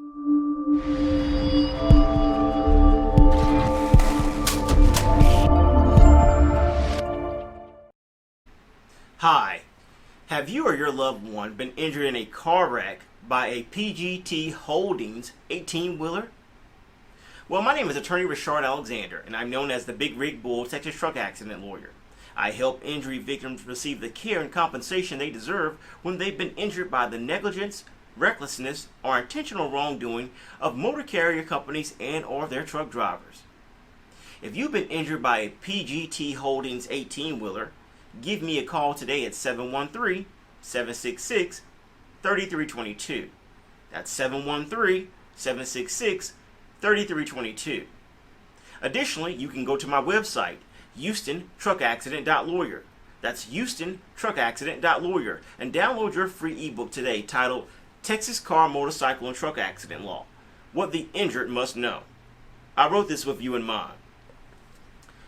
Hi, have you or your loved one been injured in a car wreck by a PGT Holdings 18-wheeler? Well, my name is attorney Reshard Alexander, and I'm known as the Big Rig Bull Texas truck accident lawyer. I help injury victims receive the care and compensation they deserve when they've been injured by the negligence, recklessness, or intentional wrongdoing of motor carrier companies and or their truck drivers. If you've been injured by a PGT Holdings 18-wheeler, give me a call today at 713-766-3322. That's 713-766-3322. Additionally, you can go to my website, HoustonTruckAccident.lawyer. That's HoustonTruckAccident.lawyer, and download your free ebook today titled Texas Car, Motorcycle, and Truck Accident Law: What the Injured Must Know. I wrote this with you in mind.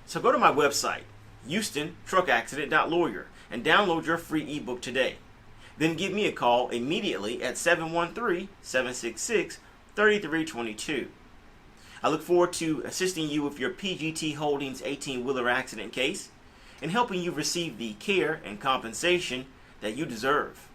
So go to my website, HoustonTruckAccident.lawyer, and download your free ebook today. Then give me a call immediately at 713-766-3322. I look forward to assisting you with your PGT Holdings 18-wheeler accident case and helping you receive the care and compensation that you deserve.